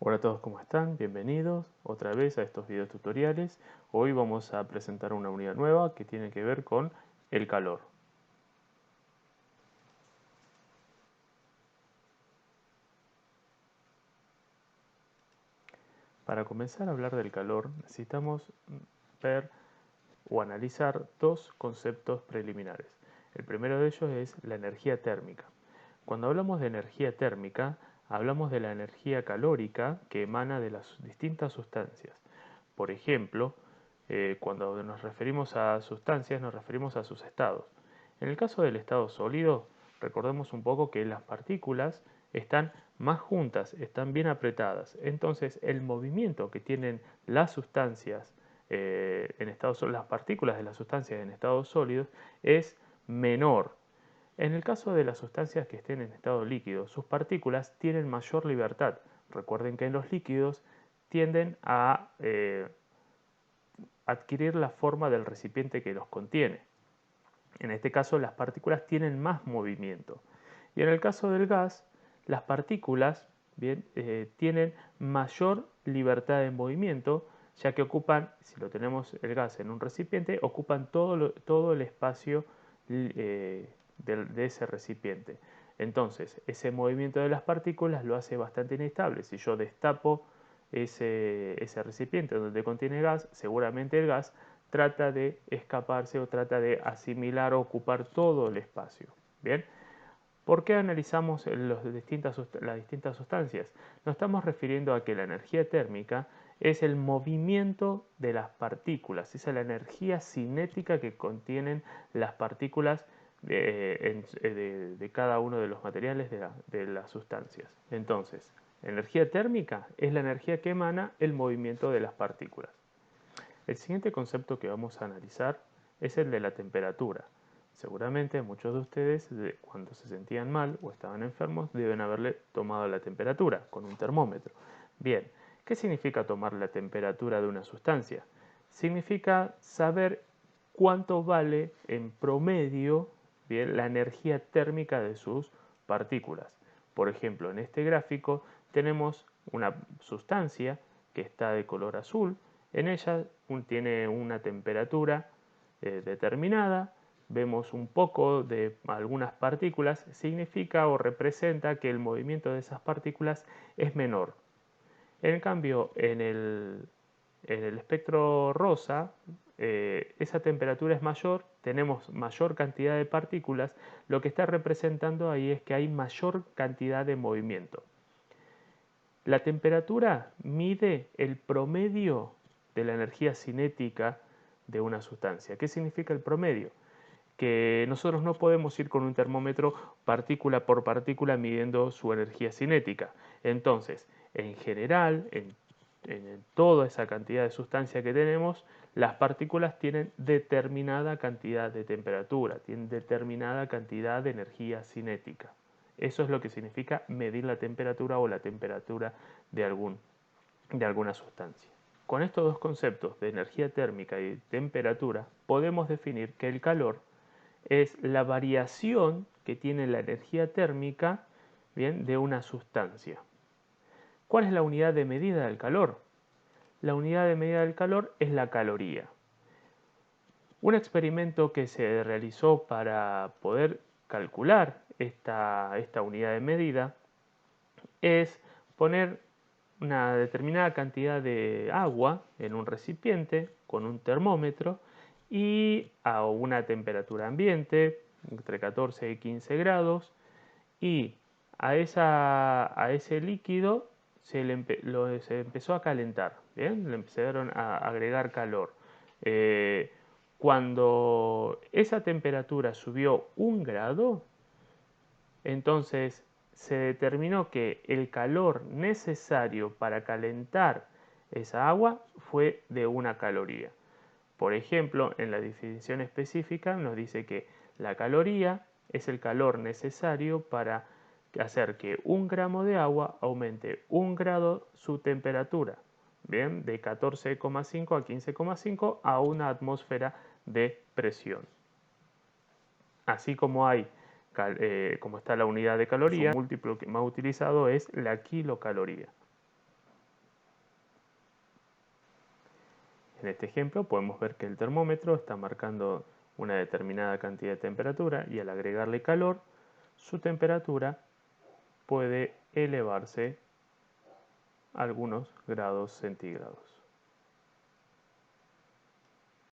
Hola a todos, ¿cómo están? Bienvenidos otra vez a estos videos tutoriales. Hoy vamos a presentar una unidad nueva que tiene que ver con el calor. Para comenzar a hablar del calor necesitamos ver o analizar dos conceptos preliminares. El primero de ellos es la energía térmica. Cuando hablamos de energía térmica, hablamos de la energía calórica que emana de las distintas sustancias. Por ejemplo, cuando nos referimos a sustancias, nos referimos a sus estados. En el caso del estado sólido, recordemos un poco que las partículas están más juntas, están bien apretadas. Entonces, el movimiento que tienen las sustancias las partículas de las sustancias en estado sólido es menor. En el caso de las sustancias que estén en estado líquido, sus partículas tienen mayor libertad. Recuerden que en los líquidos tienden a adquirir la forma del recipiente que los contiene. En este caso, las partículas tienen más movimiento. Y en el caso del gas, las partículas tienen mayor libertad de movimiento, ya que ocupan, si lo tenemos el gas en un recipiente, ocupan todo el espacio de ese recipiente. Entonces, ese movimiento de las partículas lo hace bastante inestable. Si yo destapo ese recipiente donde contiene gas, seguramente el gas trata de escaparse o trata de asimilar o ocupar todo el espacio. Bien, ¿por qué analizamos las distintas sustancias? Nos estamos refiriendo a que la energía térmica es el movimiento de las partículas, esa es la energía cinética que contienen las partículas de cada uno de los materiales de las sustancias. Entonces, la energía térmica es la energía que emana el movimiento de las partículas. El siguiente concepto que vamos a analizar es el de la temperatura. Seguramente muchos de ustedes, cuando se sentían mal o estaban enfermos, deben haberle tomado la temperatura con un termómetro. Bien, ¿qué significa tomar la temperatura de una sustancia? Significa saber cuánto vale en promedio, bien, la energía térmica de sus partículas. Por ejemplo, en este gráfico tenemos una sustancia que está de color azul. En ella tiene una temperatura determinada. Vemos un poco de algunas partículas. Significa o representa que el movimiento de esas partículas es menor. En cambio, en el espectro rosa, esa temperatura es mayor, tenemos mayor cantidad de partículas, lo que está representando ahí es que hay mayor cantidad de movimiento. La temperatura mide el promedio de la energía cinética de una sustancia. ¿Qué significa el promedio? Que nosotros no podemos ir con un termómetro partícula por partícula midiendo su energía cinética. Entonces, en general, en toda esa cantidad de sustancia que tenemos, las partículas tienen determinada cantidad de temperatura, tienen determinada cantidad de energía cinética. Eso es lo que significa medir la temperatura o la temperatura de alguna sustancia. Con estos dos conceptos de energía térmica y temperatura, podemos definir que el calor es la variación que tiene la energía térmica, bien, de una sustancia. ¿Cuál es la unidad de medida del calor? La unidad de medida del calor es la caloría. Un experimento que se realizó para poder calcular esta unidad de medida es poner una determinada cantidad de agua en un recipiente con un termómetro y a una temperatura ambiente entre 14 y 15 grados, y a ese líquido se empezó a calentar, ¿bien? Le empezaron a agregar calor. Cuando esa temperatura subió 1 grado, entonces se determinó que el calor necesario para calentar esa agua fue de 1 caloría. Por ejemplo, en la definición específica nos dice que la caloría es el calor necesario para hacer que 1 gramo de agua aumente 1 grado su temperatura, bien, de 14,5 a 15,5 a una atmósfera de presión. Así como como está la unidad de caloría, su múltiplo más utilizado es la kilocaloría. En este ejemplo podemos ver que el termómetro está marcando una determinada cantidad de temperatura y al agregarle calor, su temperatura puede elevarse a algunos grados centígrados.